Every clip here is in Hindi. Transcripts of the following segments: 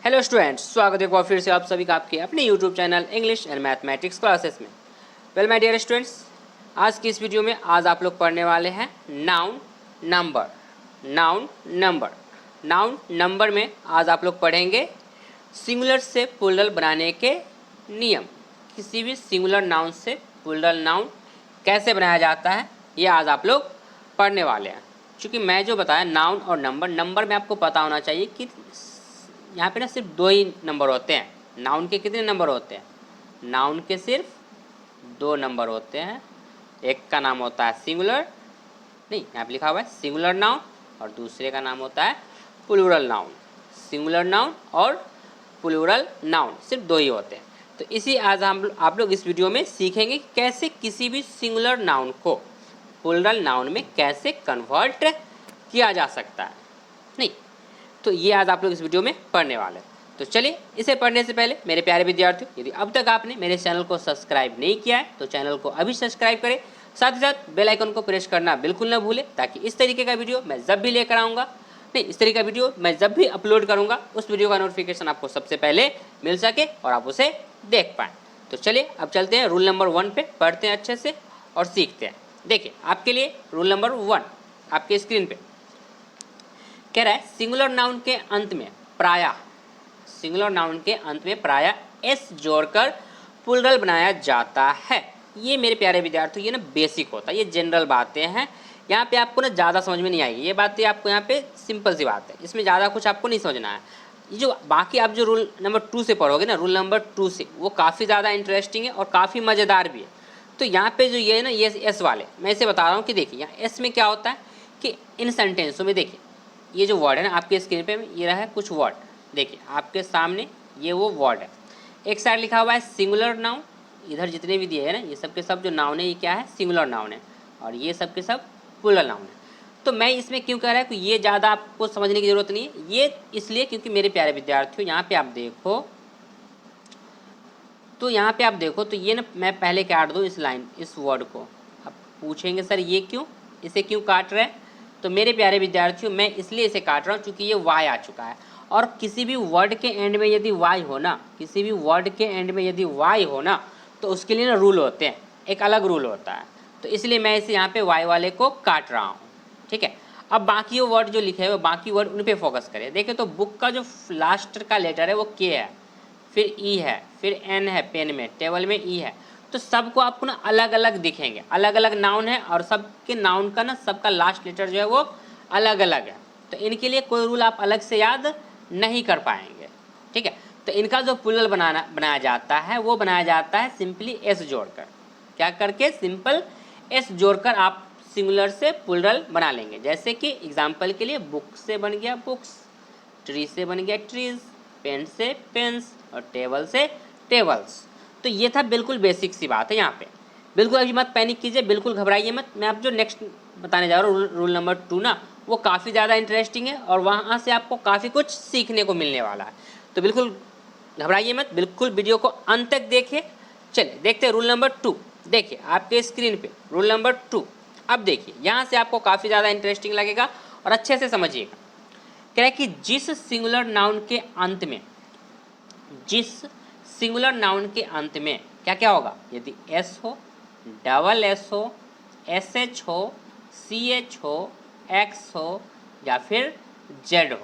हेलो स्टूडेंट्स, स्वागत है एक बार फिर से आप सभी का आपके अपने YouTube channel English and mathematics classes में। वेल माय डियर स्टूडेंट्स, आज की इस वीडियो में आज आप लोग पढ़ने वाले हैं नाउन नंबर। नाउन नंबर में आज आप लोग पढ़ेंगे सिंगुलर से प्लूरल बनाने के नियम। किसी भी सिंगुलर नाउन से प्लूरल नाउन कैसे बनाया जाता है, ये आज आप लोग पढ़ने वाले हैं। क्योंकि मैं जो बताया नाउन और नंबर में आपको पता होना चाहिए कि यहाँ पे ना सिर्फ दो ही नंबर होते हैं। नाउन के कितने नंबर होते हैं? नाउन के सिर्फ दो नंबर होते हैं। एक का नाम होता है सिंगुलर, नहीं यहाँ पे लिखा हुआ है सिंगुलर नाउन, और दूसरे का नाम होता है प्लूरल नाउन। सिंगुलर नाउन और प्लूरल नाउन सिर्फ दो ही होते हैं। तो इसी आज हम आप लोग इस वीडियो में सीखेंगे कि कैसे किसी भी सिंगुलर नाउन को प्लूरल नाउन में कैसे कन्वर्ट किया जा सकता है। नहीं, तो ये आज आप लोग इस वीडियो में पढ़ने वाले हैं। तो चलिए, इसे पढ़ने से पहले मेरे प्यारे विद्यार्थियों, यदि अब तक आपने मेरे चैनल को सब्सक्राइब नहीं किया है तो चैनल को अभी सब्सक्राइब करें। साथ ही साथ बेल आइकन को प्रेस करना बिल्कुल ना भूलें, ताकि इस तरीके का वीडियो मैं जब भी लेकर आऊँगा, नहीं इस तरीके का वीडियो मैं जब भी अपलोड करूँगा, उस वीडियो का नोटिफिकेशन आपको सबसे पहले मिल सके और आप उसे देख पाएँ। तो चलिए अब चलते हैं रूल नंबर 1 पे, पढ़ते हैं अच्छे से और सीखते हैं। देखिए आपके लिए रूल नंबर 1 आपके स्क्रीन पे कह रहा है सिंगुलर नाउन के अंत में प्रायः, सिंगुलर नाउन के अंत में प्रायः एस जोड़कर प्लूरल बनाया जाता है। ये मेरे प्यारे विद्यार्थियों ये ना बेसिक होता है, ये जनरल बातें हैं। यहाँ पे आपको ना ज़्यादा समझ में नहीं आएगी, ये बातें आपको यहाँ पे सिंपल सी बात है, इसमें ज़्यादा कुछ आपको नहीं समझना है। ये जो बाकी आप जो रूल नंबर 2 से पढ़ोगे ना, रूल नंबर 2 से, वो काफ़ी ज़्यादा इंटरेस्टिंग है और काफ़ी मज़ेदार भी है। तो यहाँ पे जो ये है ना, ये एस वाले मैं इसे बता रहा हूँ कि देखिए यहाँ एस में क्या होता है कि इन सेंटेंसों में देखिए ये जो वर्ड है ना आपके स्क्रीन पे ये रहा है कुछ वर्ड, देखिए आपके सामने ये वो वर्ड है। एक साइड लिखा हुआ है सिंगुलर नाउन, इधर जितने भी दिए हैं ना ये सब के सब जो नाउन है ये क्या है, सिंगुलर नाउन है, और ये सब के सब प्लूरल नाउन है। तो मैं इसमें क्यों कह रहा है कि ये ज़्यादा आपको समझने की ज़रूरत नहीं है, ये इसलिए क्योंकि मेरे प्यारे विद्यार्थियों यहाँ पे आप देखो, तो यहाँ पे आप देखो तो ये ना मैं पहले काट दूँ इस लाइन, इस वर्ड को। आप पूछेंगे सर ये क्यों, इसे क्यों काट रहे हैं? तो मेरे प्यारे विद्यार्थियों मैं इसलिए इसे काट रहा हूँ क्योंकि ये वाई आ चुका है, और किसी भी वर्ड के एंड में यदि वाई हो ना, किसी भी वर्ड के एंड में यदि वाई हो ना, तो उसके लिए ना रूल होते हैं, एक अलग रूल होता है। तो इसलिए मैं इसे यहाँ पे वाई वाले को काट रहा हूँ, ठीक है। अब बाकी वो वर्ड जो लिखे हुए बाकी वर्ड उन पर फोकस करें। देखिए तो बुक का जो लास्ट का लेटर है वो के है, फिर ई है, फिर एन है, पेन में टेबल में ई है। तो सबको आपको ना अलग अलग दिखेंगे, अलग अलग नाउन है, और सबके नाउन का ना सबका लास्ट लेटर जो है वो अलग अलग है। तो इनके लिए कोई रूल आप अलग से याद नहीं कर पाएंगे, ठीक है। तो इनका जो प्लूरल बनाया जाता है वो बनाया जाता है सिंपली एस जोड़कर। क्या करके? सिंपल एस जोड़कर आप सिंगुलर से प्लूरल बना लेंगे। जैसे कि एग्जाम्पल के लिए बुक से बन गया बुक्स, ट्री से बन गया ट्रीज, पेन से पेन्स, और टेबल से टेबल्स। तो ये था बिल्कुल बेसिक सी बात है। यहाँ पे बिल्कुल अभी मत पैनिक कीजिए, बिल्कुल घबराइए मत। मैं आप जो नेक्स्ट बताने जा रहा हूँ रूल नंबर 2 ना, वो काफ़ी ज़्यादा इंटरेस्टिंग है और वहाँ से आपको काफ़ी कुछ सीखने को मिलने वाला है। तो बिल्कुल घबराइए मत, बिल्कुल वीडियो को अंत तक देखिए। चलिए देखते हैं रूल नंबर 2। देखिए आपके स्क्रीन पे रूल नंबर 2। अब देखिए यहाँ से आपको काफ़ी ज़्यादा इंटरेस्टिंग लगेगा और अच्छे से समझिएगा। कह रहा है कि जिस सिंगुलर नाउन के अंत में, जिस सिंगुलर नाउन के अंत में क्या क्या होगा, यदि एस हो, डबल एस हो, एस एच हो, सी एच हो, एक्स हो, या फिर जेड हो,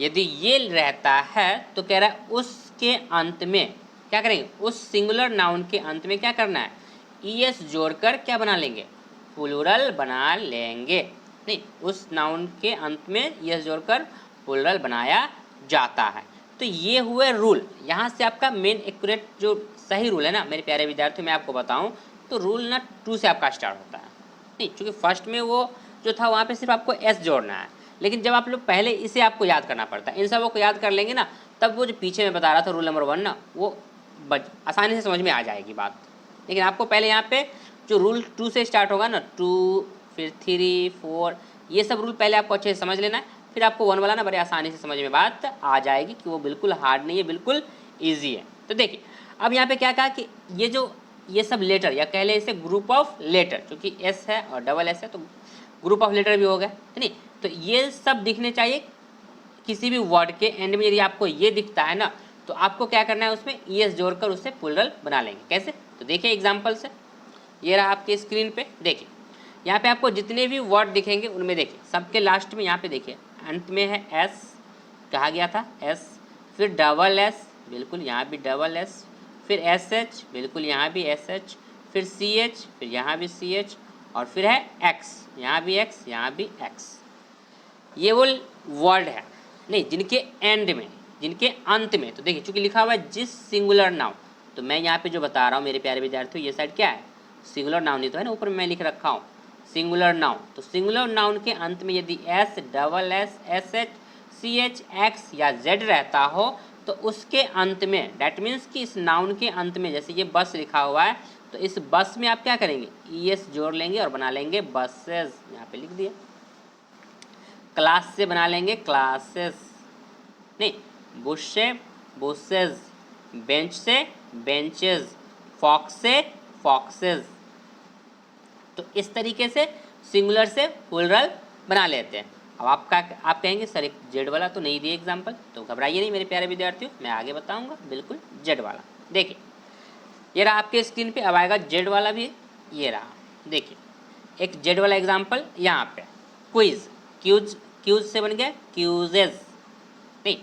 यदि ये रहता है तो कह रहा है उसके अंत में क्या करेंगे, उस सिंगुलर नाउन के अंत में क्या करना है, ई एस जोड़कर क्या बना लेंगे, प्लूरल बना लेंगे। नहीं, उस नाउन के अंत में ई एस जोड़कर प्लूरल बनाया जाता है। तो ये हुए रूल। यहाँ से आपका मेन एक्यूरेट जो सही रूल है ना मेरे प्यारे विद्यार्थियों, मैं आपको बताऊँ तो रूल ना 2 से आपका स्टार्ट होता है। नहीं, चूँकि फर्स्ट में वो जो था वहाँ पे सिर्फ आपको एस जोड़ना है, लेकिन जब आप लोग पहले इसे आपको याद करना पड़ता है। इन सबों को याद कर लेंगे ना, तब वो जो पीछे मैं बता रहा था रूल नंबर 1 ना, वो आसानी से समझ में आ जाएगी बात। लेकिन आपको पहले यहाँ पे जो रूल 2 से स्टार्ट होगा ना, 2 फिर 3 4, ये सब रूल पहले आपको अच्छे से समझ लेना है। फिर आपको 1 वाला ना बड़े आसानी से समझ में बात आ जाएगी कि वो बिल्कुल हार्ड नहीं है, बिल्कुल ईजी है। तो देखिए अब यहाँ पे क्या कहा कि ये सब लेटर, या कह ले इसे ग्रुप ऑफ लेटर, क्योंकि एस है और डबल एस है तो ग्रुप ऑफ लेटर भी हो गया, है नहीं। तो ये सब दिखने चाहिए किसी भी वर्ड के एंड में यदि आपको ये दिखता है ना, तो आपको क्या करना है, उसमें ईएस जोड़कर उससे प्लूरल बना लेंगे। कैसे? तो देखिए एग्जाम्पल से, ये रहा आपके स्क्रीन पे, देखिए यहाँ पे आपको जितने भी वर्ड दिखेंगे उनमें देखिए सबके लास्ट में यहाँ पे देखिए अंत में है एस, कहा गया था एस, फिर डबल एस, बिल्कुल यहाँ भी डबल एस, फिर एस एच, बिल्कुल यहाँ भी एस एच, फिर सी एच, फिर यहाँ भी सी एच, और फिर है एक्स, यहाँ भी एक्स, यहाँ भी एक्स। ये वो वर्ड है नहीं जिनके एंड में, जिनके अंत में, तो देखिए चूंकि लिखा हुआ है जिस सिंगुलर नाउन, तो मैं यहाँ पे जो बता रहा हूँ मेरे प्यारे विद्यार्थियों, ये साइड क्या है, सिंगुलर नाउन ही तो है ना, ऊपर में मैं लिख रखा हूँ सिंगुलर नाउन। तो सिंगुलर नाउन के अंत में यदि S, double S, S H, C H, X या जेड रहता हो तो उसके अंत में, डैट मीन्स कि इस नाउन के अंत में, जैसे ये बस लिखा हुआ है तो इस बस में आप क्या करेंगे, ई एस जोड़ लेंगे और बना लेंगे बसेस, यहाँ पे लिख दिया। क्लास से बना लेंगे क्लासेस, नहीं, बुश से बुशेज, बेंच से बेंचेज, फॉक्स से फॉक्सेज। तो इस तरीके से सिंगुलर से प्लूरल बना लेते हैं। अब आप कहेंगे सर एक जेड वाला तो नहीं दिए एग्जाम्पल, तो घबराइए नहीं मेरे प्यारे विद्यार्थियों, मैं आगे बताऊंगा बिल्कुल जेड वाला। देखिए ये रहा आपके स्क्रीन पे, अब आएगा जेड वाला भी, ये रहा देखिए एक जेड वाला एग्जाम्पल यहाँ पे, क्विज, क्यूज, क्यूज से बन गया क्यूजेज, नहीं,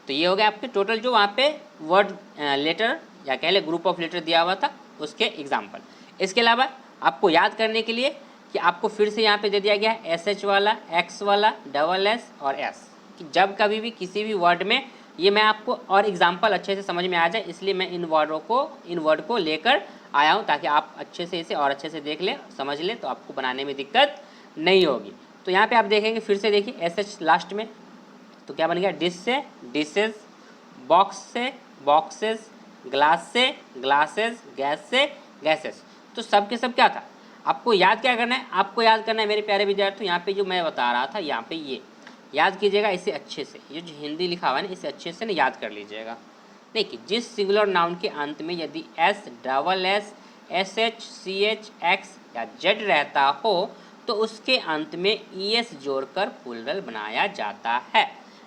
तो ये हो गया आपके टोटल जो वहाँ पे वर्ड लेटर या कह ले ग्रुप ऑफ लेटर दिया हुआ था उसके एग्जाम्पल। इसके अलावा आपको याद करने के लिए कि आपको फिर से यहाँ पे दे दिया गया है एस एच वाला, एक्स वाला, डबल एस और एस, कि जब कभी भी किसी भी वर्ड में, ये मैं आपको और एग्जाम्पल अच्छे से समझ में आ जाए इसलिए मैं इन वर्ड को लेकर आया हूँ, ताकि आप अच्छे से इसे और अच्छे से देख लें, समझ लें, तो आपको बनाने में दिक्कत नहीं होगी। तो यहाँ पे आप देखेंगे फिर से देखिए एस एच लास्ट में, तो क्या बन गया, डिश से डिशेज, बॉक्स से बॉक्सेस, ग्लास से ग्लासेस, गैस से गैसेस। तो सब के सब क्या था, आपको याद क्या करना है, आपको याद करना है मेरे प्यारे विद्यार्थियों, यहाँ पे जो मैं बता रहा था यहाँ पे ये याद कीजिएगा इसे अच्छे से, ये जो हिंदी लिखा हुआ है ना इसे अच्छे से ना याद कर लीजिएगा। देखिए जिस सिंगुलर नाउन के अंत में यदि S, double S, S H, C H, X या जेड रहता हो तो उसके अंत में ई एस जोड़कर प्लूरल बनाया जाता है।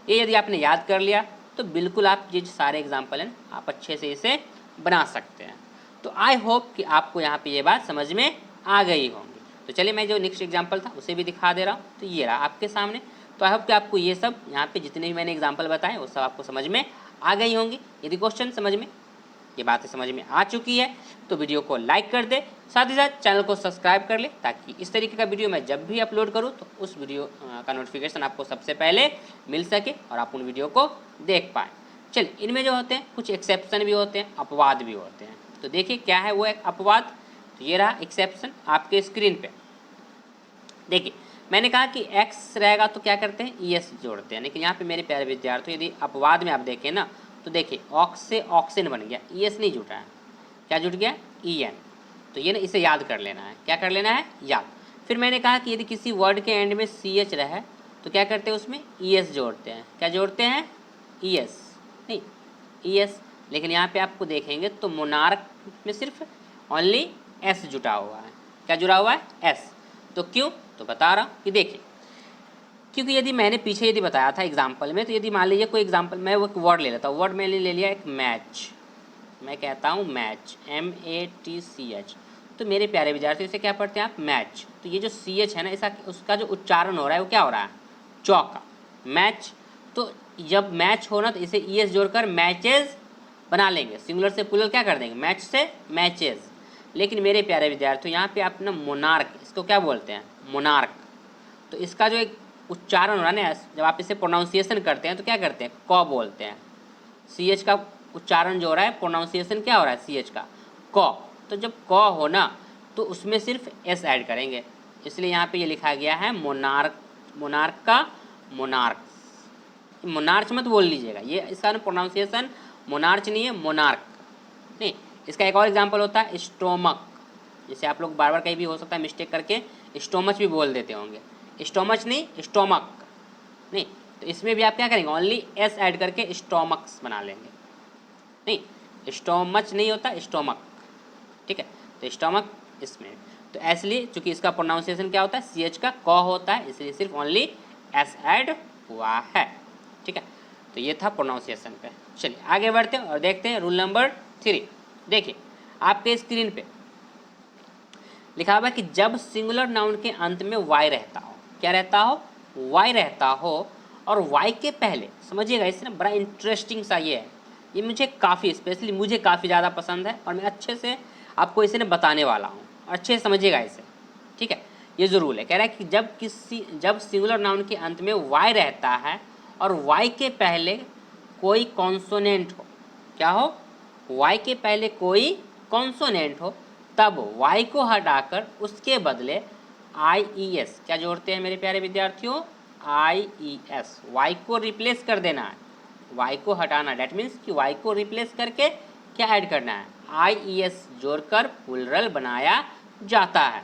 ये यदि आपने याद कर लिया तो बिल्कुल आप ये जो सारे एग्जाम्पल हैं आप अच्छे से इसे बना सकते हैं। तो आई होप कि आपको यहाँ पे ये बात समझ में आ गई होंगी। तो चलिए मैं जो नेक्स्ट एग्जाम्पल था उसे भी दिखा दे रहा हूँ, तो ये रहा आपके सामने। तो आई होप कि आपको ये सब यहाँ पे जितने भी मैंने एग्जाम्पल बताए वो सब आपको समझ में आ गई होंगी। यदि क्वेश्चन समझ में, ये बातें समझ में आ चुकी है तो वीडियो को लाइक कर दे, साथ ही साथ चैनल को सब्सक्राइब कर ले, ताकि इस तरीके का वीडियो मैं जब भी अपलोड करूँ तो उस वीडियो का नोटिफिकेशन आपको सबसे पहले मिल सके और आप उन वीडियो को देख पाएँ। चलिए इनमें जो होते हैं कुछ एक्सेप्शन भी होते हैं, अपवाद भी होते हैं। तो देखिए क्या है वो एक अपवाद, तो ये रहा एक्सेप्शन आपके स्क्रीन पे। देखिए मैंने कहा कि एक्स रहेगा तो क्या करते हैं, ई एस जोड़ते हैं, लेकिन यहाँ पे मेरे प्यारे विद्यार्थियों यदि अपवाद में आप देखें ना तो देखिए ऑक्स से ऑक्सीजन बन गया, ई एस नहीं जुटा है, क्या जुट गया, ई एन। तो ये ना इसे याद कर लेना है, क्या कर लेना है, याद। फिर मैंने कहा कि यदि किसी वर्ड के एंड में सी एच रहे तो क्या करते हैं, उसमें ई एस जोड़ते हैं, क्या जोड़ते हैं, ई एस, नहीं ई एस। लेकिन यहाँ पे आपको देखेंगे तो मोनार्क में सिर्फ ओनली एस जुटा हुआ है, क्या जुड़ा हुआ है, एस। तो क्यों, तो बता रहा हूँ कि देखिए, क्योंकि यदि मैंने पीछे यदि बताया था एग्जाम्पल में, तो यदि मान लीजिए कोई एग्जाम्पल मैं वो वर्ड ले लेता हूँ, वर्ड मैंने ले लिया एक मैच, मैं कहता हूँ मैच, MATCH, तो मेरे प्यारे विद्यार्थी इसे क्या पढ़ते हैं आप, मैच। तो ये जो CH है ना इसका, उसका जो उच्चारण हो रहा है वो क्या हो रहा है, चौका, मैच। तो जब मैच हो ना तो इसे ES जोड़कर मैचेज बना लेंगे, सिंगुलर से प्लूरल क्या कर देंगे, मैच से मैचेज। लेकिन मेरे प्यारे विद्यार्थियों यहाँ पे आप ना मोनार्क, इसको क्या बोलते हैं, मोनार्क। तो इसका जो एक उच्चारण हो रहा है ना, जब आप इसे प्रोनाउंसिएशन करते हैं तो क्या करते हैं, क बोलते हैं। CH का उच्चारण जो हो रहा है, प्रोनाउंसिएशन क्या हो रहा है, CH का क। तो जब क हो ना तो उसमें सिर्फ S ऐड करेंगे, इसलिए यहाँ पे ये लिखा गया है मोनार्क, मोनार्क का मोनार्क। मोनार्च मत बोल लीजिएगा, ये इसका प्रोनाउंसिएशन मोनार्च नहीं है, मोनार्क नहीं। इसका एक और एग्जाम्पल होता है स्टोमक, जैसे आप लोग बार बार कहीं भी हो सकता है मिस्टेक करके स्टोमच भी बोल देते होंगे, स्टोमच नहीं स्टोमक नहीं। तो इसमें भी आप क्या करेंगे, ओनली एस ऐड करके स्टोमक्स बना लेंगे, नहीं स्टोमच नहीं होता, स्टोमक, ठीक है। तो स्टोमक इसमें, तो इसलिए चूंकि इसका प्रोनाउंसिएशन क्या होता है, CH का क होता है, इसलिए सिर्फ ओनली एस ऐड हुआ है। ठीक है, तो ये था प्रोनाउंसिएशन पे। चलिए आगे बढ़ते हैं और देखते हैं रूल नंबर 3। देखिए आपके स्क्रीन पे लिखा हुआ है कि जब सिंगुलर नाउन के अंत में वाई रहता हो, क्या रहता हो, वाई रहता हो, और वाई के पहले, समझिएगा इसे ना, बड़ा इंटरेस्टिंग सा ये है, ये मुझे काफ़ी, स्पेशली मुझे काफ़ी ज़्यादा पसंद है और मैं अच्छे से आपको इसे ना बताने वाला हूँ, अच्छे से समझिएगा इसे, ठीक है। ये जो रूल है कह रहा है कि जब सिंगुलर नाउन के अंत में वाई रहता है और वाई के पहले कोई कॉन्सोनेंट हो, क्या हो, वाई के पहले कोई कॉन्सोनेंट हो, तब वाई को हटाकर उसके बदले IES, क्या जोड़ते हैं मेरे प्यारे विद्यार्थियों, IES, वाई को रिप्लेस कर देना है, वाई को हटाना, डेट मीन्स कि वाई को रिप्लेस करके क्या ऐड करना है, IES जोड़कर प्लूरल बनाया जाता है।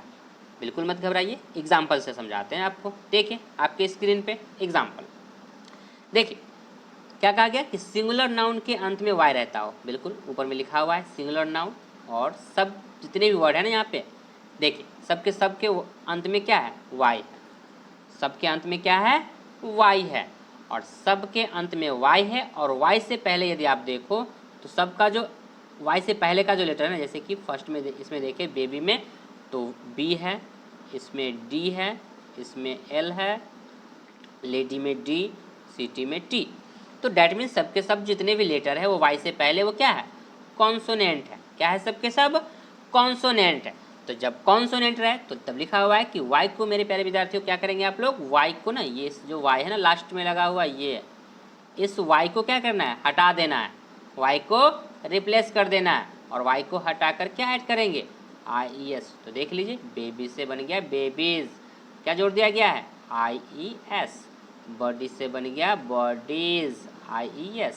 बिल्कुल मत घबराइए, एग्जाम्पल से समझाते हैं आपको। देखिए आपके स्क्रीन पे एग्जाम्पल, देखिए क्या कहा गया कि सिंगुलर नाउन के अंत में वाई रहता हो, बिल्कुल ऊपर में लिखा हुआ है सिंगुलर नाउन, और सब जितने भी वर्ड है ना यहाँ पे, देखिए सबके अंत में क्या है, वाई है, सबके अंत में क्या है, वाई है, और सबके अंत में वाई है, और वाई से पहले यदि आप देखो तो सबका जो वाई से पहले का जो लेटर है ना, जैसे कि फर्स्ट में इसमें देखिए बेबी में तो बी है, इसमें डी है, इसमें एल है, लेडी में डी, सिटी में टी, तो डैट मीन्स सबके सब जितने भी लेटर है वो वाई से पहले वो क्या है, कॉन्सोनेंट है, क्या है, सबके सब कॉन्सोनेंट है। तो जब कॉन्सोनेंट रहे तो तब लिखा हुआ है कि वाई को, मेरे प्यारे विद्यार्थियों क्या करेंगे आप लोग, वाई को ना, ये जो वाई है ना लास्ट में लगा हुआ ये, इस वाई को क्या करना है, हटा देना है, वाई को रिप्लेस कर देना है, और वाई को हटा कर क्या ऐड करेंगे, IES। तो देख लीजिए बेबी से बन गया बेबीज, क्या जोड़ दिया गया है, IES, बॉडी से बन गया बॉडीज, IES,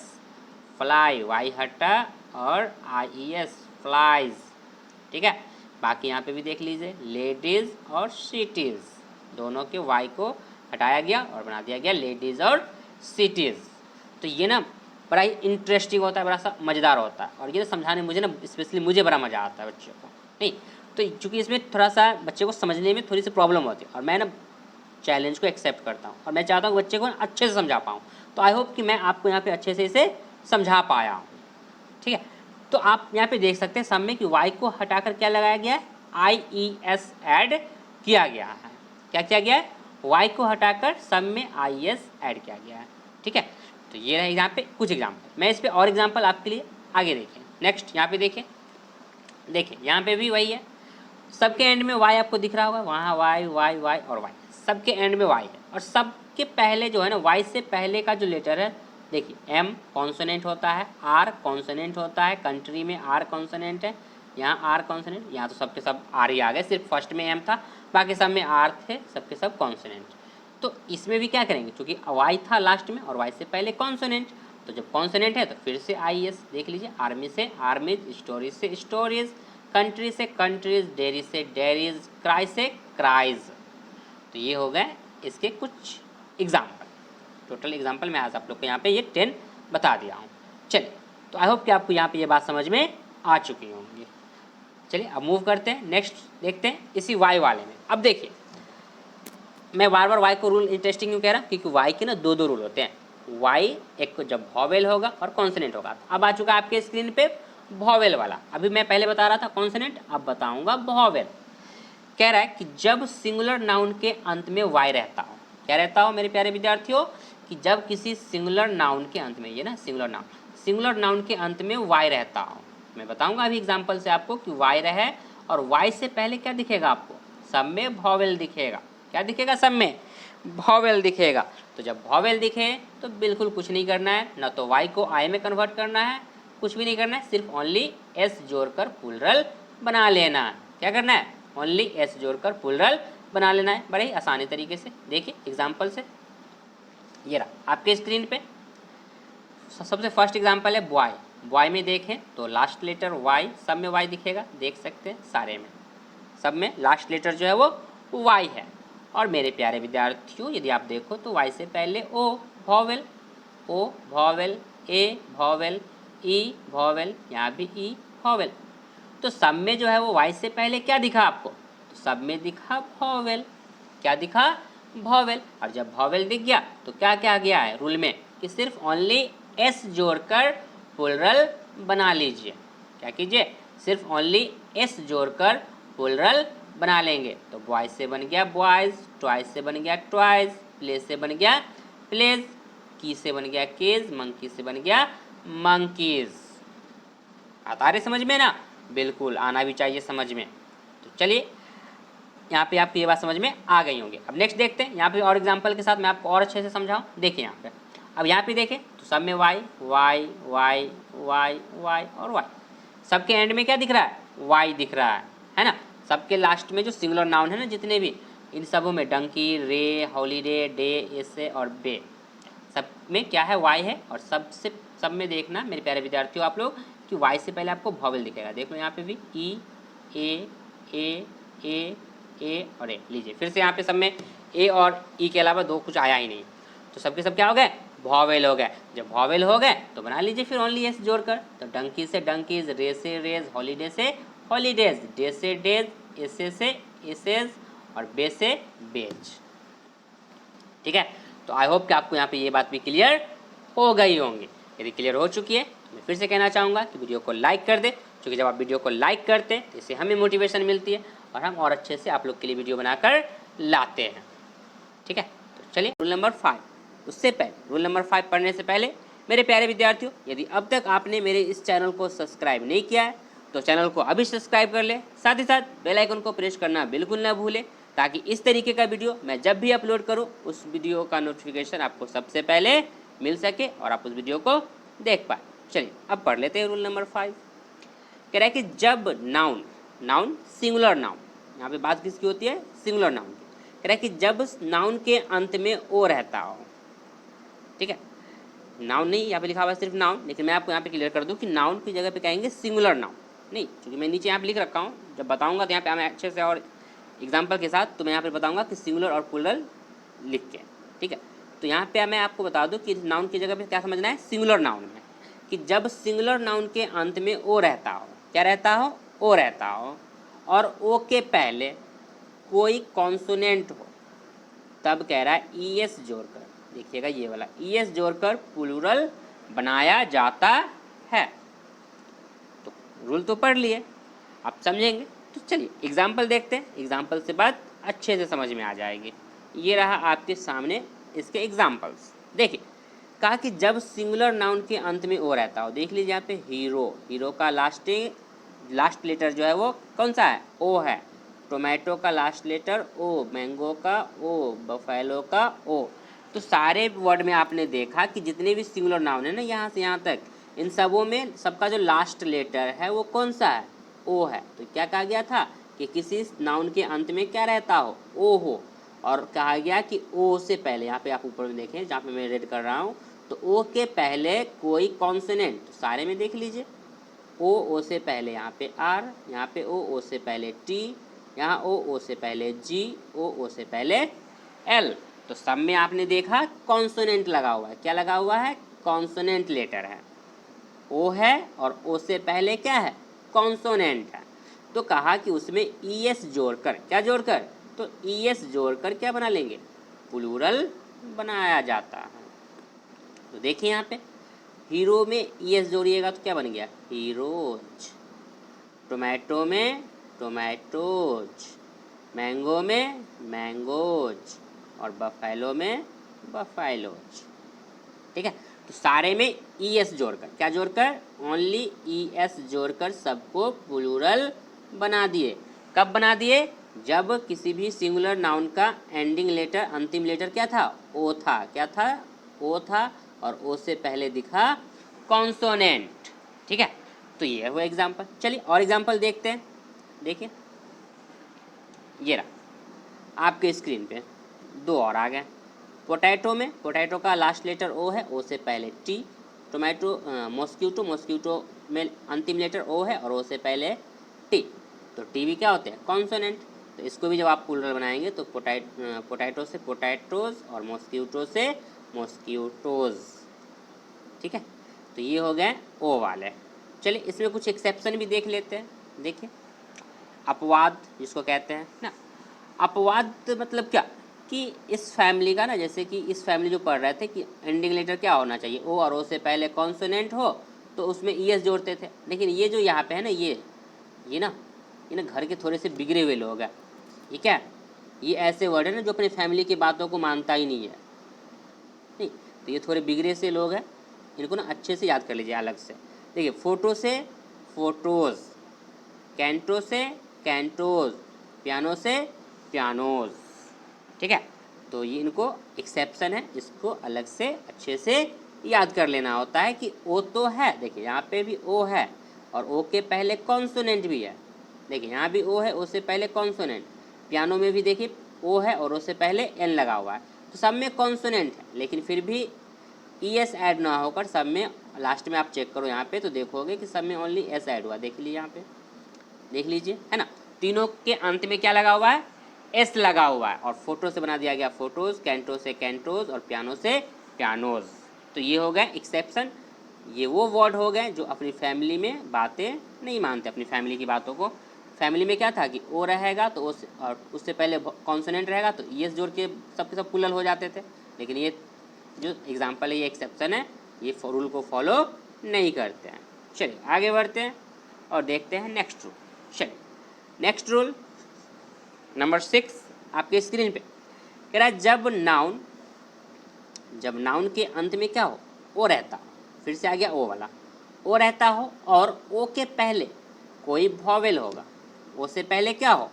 फ्लाई वाई हटा और IES फ्लाइज, ठीक है। बाकी यहाँ पे भी देख लीजिए लेडीज और सिटीज, दोनों के वाई को हटाया गया और बना दिया गया लेडीज और सिटीज। तो ये ना बड़ा ही इंटरेस्टिंग होता है, बड़ा सा मज़ेदार होता है, और ये समझाने मुझे ना, स्पेशली मुझे बड़ा मज़ा आता है बच्चों को, नहीं तो चूँकि इसमें थोड़ा सा बच्चे को समझने में थोड़ी सी प्रॉब्लम होती है, और मैं ना चैलेंज को एक्सेप्ट करता हूँ और मैं चाहता हूँ बच्चे को अच्छे से समझा पाऊँ। तो आई होप कि मैं आपको यहाँ पे अच्छे से इसे समझा पाया हूँ, ठीक है। तो आप यहाँ पे देख सकते हैं सब में कि वाई को हटाकर क्या लगाया गया है, IES ऐड किया गया है, क्या किया गया है, वाई को हटाकर सब में IES ऐड किया गया है, ठीक है। तो ये रहे यहाँ पे कुछ एग्जाम्पल, मैं इस पर और एग्जाम्पल आपके लिए आगे देखें। नेक्स्ट यहाँ पे देखें, देखिए यहाँ पे भी वही है, सबके एंड में वाई आपको दिख रहा होगा, वहाँ वाई वाई वाई और वाई, सबके एंड में वाई है, और सबके पहले जो है ना, वाई से पहले का जो लेटर है, देखिए M कॉन्सोनेंट होता है, R कॉन्सोनेंट होता है, कंट्री में R कॉन्सोनेंट है, यहाँ R कॉन्सोनेंट, यहाँ तो सबके सब R ही आ गए, सिर्फ फर्स्ट में M था, बाकी सब में R थे, सबके सब कॉन्सोनेंट। तो इसमें भी क्या करेंगे, क्योंकि वाई था लास्ट में और वाई से पहले कॉन्सोनेंट, तो जब कॉन्सोनेंट है तो फिर से IES, देख लीजिए आर्मी से आर्मीज, स्टोरीज से स्टोरीज, कंट्री से कंट्रीज, डेयरी से डेयरीज, क्राई से क्राइज। तो ये हो गए इसके कुछ एग्जाम्पल, टोटल एग्जाम्पल मैं आज आप लोग को यहाँ पे ये 10 बता दिया हूँ। चलिए तो आई होप कि आपको यहाँ पे ये बात समझ में आ चुकी होंगी। चलिए अब मूव करते हैं, नेक्स्ट देखते हैं इसी वाई वाले में। अब देखिए मैं बार बार वाई को रूल इंटरेस्टिंग क्यों कह रहा हूँ, क्योंकि वाई के ना दो रूल होते हैं, वाई एक को जब वॉवेल होगा और कॉन्सोनेंट होगा। अब आ चुका आपके स्क्रीन पे वॉवेल वाला, अभी मैं पहले बता रहा था कॉन्सोनेंट, अब बताऊंगा वॉवेल। कह रहा है कि जब सिंगुलर नाउन के अंत में वाई रहता हो, क्या रहता हो मेरे प्यारे विद्यार्थियों, कि जब किसी सिंगुलर नाउन के अंत में, ये ना सिंगुलर नाउन के अंत में वाई रहता हो, मैं बताऊंगा अभी एग्जाम्पल से आपको कि वाई रहे और वाई से पहले क्या दिखेगा आपको, सब में वॉवेल दिखेगा, क्या दिखेगा, सब में वॉवेल दिखेगा। तो जब वॉवेल दिखे तो बिल्कुल कुछ नहीं करना है, ना तो वाई को आई में कन्वर्ट करना है, कुछ भी नहीं करना है, सिर्फ ओनली एस जोड़कर प्लूरल बना लेना है। क्या करना है, ओनली एस जोड़कर प्लूरल बना लेना है, बड़े ही आसानी तरीके से। देखिए एग्जाम्पल से, ये रहा आपके स्क्रीन पे सबसे फर्स्ट एग्जाम्पल है बॉय। बॉय में देखें तो लास्ट लेटर वाई, सब में वाई दिखेगा, देख सकते हैं सारे में, सब में लास्ट लेटर जो है वो वाई है। और मेरे प्यारे विद्यार्थियों यदि आप देखो तो वाई से पहले ओ वॉवेल, ओ वॉवेल, ए वॉवेल, ई वॉवेल, यहाँ भी ई वॉवेल। तो सब में जो है वो वाई से पहले क्या दिखा आपको, तो सब में दिखा वॉवेल, क्या दिखा, वॉवेल। और जब वॉवेल दिख गया तो क्या क्या गया है रूल में, कि सिर्फ ओनली एस जोड़कर प्लूरल बना लीजिए। क्या कीजिए, सिर्फ ओनली एस जोड़कर प्लूरल बना लेंगे। तो बॉयज से बन गया बॉयज, ट्वाइस से बन गया ट्वाइस, प्लेस से बन गया प्लेस, की से बन गया केज, मंकी से बन गया मंकीज। आता रहे समझ में ना? बिल्कुल आना भी चाहिए समझ में। तो चलिए यहाँ पे आपकी ये बात समझ में आ गई होंगी। अब नेक्स्ट देखते हैं यहाँ पे और एग्जांपल के साथ मैं आपको और अच्छे से समझाऊँ। देखिए यहाँ पे, अब यहाँ पे देखें तो सब में Y Y Y Y Y और वाई, सबके एंड में क्या दिख रहा है? वाई दिख रहा है ना? सबके लास्ट में जो सिंगुलर नाउन है ना जितने भी, इन सबों में डंकी, रे, हॉलीडे, डे, एसे और बे, सब में क्या है? वाई है। और सब में देखना मेरे प्यारे विद्यार्थियों आप लोग कि वाई से पहले आपको वॉवेल दिखेगा। देख लो यहाँ पे भी ई, ए और ए। लीजिए फिर से यहाँ पे सब में ए और ई के अलावा दो कुछ आया ही नहीं, तो सबके सब क्या हो गए? वॉवेल हो गए। जब वॉवेल हो गए तो बना लीजिए फिर ओनली एस जोड़कर। तो डंकी से डंकीज, रे से रेज, हॉलीडे से हॉलीडेज, डे से डेज, एसे से एसेज और बे से बेज। ठीक है, तो आई होप कि आपको यहाँ पे ये बात भी क्लियर हो गई होंगी। यदि क्लियर हो चुकी है तो मैं फिर से कहना चाहूँगा कि वीडियो को लाइक कर दे, क्योंकि जब आप वीडियो को लाइक करते हैं तो इससे हमें मोटिवेशन मिलती है और हम और अच्छे से आप लोग के लिए वीडियो बनाकर लाते हैं। ठीक है, तो चलिए रूल नंबर 5। उससे पहले रूल नंबर 5 पढ़ने से पहले मेरे प्यारे विद्यार्थियों, यदि अब तक आपने मेरे इस चैनल को सब्सक्राइब नहीं किया है तो चैनल को अभी सब्सक्राइब कर ले, साथ ही साथ बेल आइकन को प्रेस करना बिल्कुल ना भूलें, ताकि इस तरीके का वीडियो मैं जब भी अपलोड करूं उस वीडियो का नोटिफिकेशन आपको सबसे पहले मिल सके और आप उस वीडियो को देख पाए। चलिए अब पढ़ लेते हैं रूल नंबर 5। कह रहा है कि जब नाउन सिंगुलर नाउन, यहाँ पे बात किसकी होती है? सिंगुलर नाउन की। कह रहा है कि जब नाउन के अंत में ओ रहता हो। ठीक है, नाउन नहीं, यहाँ पे लिखा हुआ है सिर्फ नाउन, लेकिन मैं आपको यहाँ पे क्लियर कर दूँ कि नाउन की जगह पे कहेंगे सिंगुलर नाउन नहीं, क्योंकि मैं नीचे यहाँ पे लिख रखा हूँ। जब बताऊँगा तो यहाँ पे मैं अच्छे से और एग्जाम्पल के साथ तो मैं यहाँ पे बताऊँगा कि सिंगुलर और प्लूरल लिख के। ठीक है, तो यहाँ पे मैं आपको बता दूँ कि नाउन की जगह पे क्या समझना है? सिंगुलर नाउन में कि जब सिंगुलर नाउन के अंत में ओ रहता हो, क्या रहता हो? ओ रहता हो, और ओ के पहले कोई कॉन्सोनेंट हो, तब कह रहा है ई एस जोड़कर, देखिएगा ये वाला ई एस जोड़कर प्लूरल बनाया जाता है। तो रूल तो पढ़ लिए, आप समझेंगे। तो चलिए एग्जाम्पल देखते हैं, एग्जाम्पल से बात अच्छे से समझ में आ जाएगी। ये रहा आपके सामने इसके एग्जाम्पल्स। देखिए कहा कि जब सिंगुलर नाउन के अंत में ओ रहता हो, देख लीजिए यहाँ पे हीरो का लास्ट लेटर जो है वो कौन सा है? ओ है। टोमेटो का लास्ट लेटर ओ, मैंगो का ओ, बफेलो का ओ। तो सारे वर्ड में आपने देखा कि जितने भी सिंगुलर नाउन है ना यहाँ से यहाँ तक, इन सबों में सबका जो लास्ट लेटर है वो कौन सा है? ओ है। तो क्या कहा गया था कि किसी नाउन के अंत में क्या रहता हो? ओ हो। और कहा गया कि ओ से पहले, यहाँ पे आप ऊपर में देखें जहाँ पे मैं रेड कर रहा हूँ, तो ओ के पहले कोई कॉन्सोनेंट, सारे में देख लीजिए, ओ से पहले यहाँ पे आर, यहाँ पे ओ से पहले टी, यहाँ ओ से पहले जी, ओ से पहले एल। तो सब में आपने देखा कॉन्सोनेंट लगा हुआ है। क्या लगा हुआ है? कॉन्सोनेंट लेटर है। ओ है और ओ से पहले क्या है? कॉन्सोनेंट है। तो कहा कि उसमें ई एस जोड़कर, क्या जोड़कर? तो ई एस जोड़कर क्या बना लेंगे? प्लूरल बनाया जाता है। तो देखिए यहाँ पे हीरो में ई एस जोड़िएगा तो क्या बन गया? हीरोज। टोमेटो में टोमेटोज, मैंगो में मैंगोज और बफेलो में बफेलोज। ठीक है, तो सारे में ई एस जोड़कर, क्या जोड़कर? ओनली ई एस जोड़कर सबको प्लूरल बना दिए। कब बना दिए? जब किसी भी सिंगुलर नाउन का एंडिंग लेटर, अंतिम लेटर क्या था? ओ था। क्या था? ओ था, और ओ से पहले दिखा कॉन्सोनेंट। ठीक है, तो ये हुआ एग्जाम्पल। चलिए और एग्जाम्पल देखते हैं। देखिए ये रहा आपके स्क्रीन पे दो और आ गए। पोटैटो में पोटैटो का लास्ट लेटर ओ है, ओ से पहले टी। टोमेटो मॉस्क्यूटो में अंतिम लेटर ओ है और ओ से पहले टी। तो टी भी क्या होते हैं? कॉन्सोनेंट। तो इसको भी जब आप प्लूरल बनाएंगे तो पोटैटो से पोटैटोज और मॉस्क्यूटो से मॉस्क्यूटोज। ठीक है, तो ये हो गए ओ वाले। चलिए इसमें कुछ एक्सेप्शन भी देख लेते हैं। देखिए अपवाद जिसको कहते हैं ना, अपवाद मतलब क्या? कि इस फैमिली का ना, जैसे कि इस फैमिली जो पढ़ रहे थे कि एंडिंग लेटर क्या होना चाहिए, ओ और ओ से पहले कॉन्सोनेंट हो तो उसमें ईएस जोड़ते थे। लेकिन ये जो यहाँ पे है ना, ये ना घर के थोड़े से बिगड़े हुए लोग हैं। ये क्या है? ये ऐसे वर्ड है ना जो अपने फैमिली की बातों को मानता ही नहीं है। नहीं, तो ये थोड़े बिगड़े से लोग हैं, इनको ना अच्छे से याद कर लीजिए अलग से। देखिए, फोटो से फोटोज़, कैंटो से कैंटोज़, पियानो से पियानोज़। ठीक है, तो ये इनको एक्सेप्शन है, इसको अलग से अच्छे से याद कर लेना होता है कि ओ तो है। देखिए यहाँ पे भी ओ है और ओ के पहले कॉन्सोनेंट भी है। देखिए यहाँ भी ओ है, ओ से पहले कॉन्सोनेंट। पियानो में भी देखिए ओ है और ओ से पहले एन लगा हुआ है। तो सब में कॉन्सोनेंट है, लेकिन फिर भी ई एस ऐड ना होकर सब में लास्ट में आप चेक करो यहाँ पे तो देखोगे कि सब में ओनली एस ऐड हुआ। देख लीजिए यहाँ पे, देख लीजिए, है ना। तीनों के अंत में क्या लगा हुआ है? एस लगा हुआ है। और फोटो से बना दिया गया फोटोज़, कैंटो से कैंटोज़ और पियानो से पियानोज़। तो ये हो गया एक्सेप्शन। ये वो वर्ड हो गए जो अपनी फैमिली में बातें नहीं मानते, अपनी फैमिली की बातों को। फैमिली में क्या था कि ओ रहेगा तो और उससे पहले कॉन्सोनेंट रहेगा तो ई एस जोड़ के सब प्लूरल हो जाते थे। लेकिन ये जो एग्जाम्पल है, ये एक्सेप्शन है, ये रूल को फॉलो नहीं करते हैं। चलिए आगे बढ़ते हैं और देखते हैं नेक्स्ट रूल। चलिए नेक्स्ट रूल नंबर 6 आपके स्क्रीन पे कह रहा है, जब नाउन के अंत में क्या हो? ओ रहता हो। फिर से आ गया ओ वाला, ओ रहता हो और ओ के पहले कोई वॉवेल होगा। ओ से पहले क्या हो?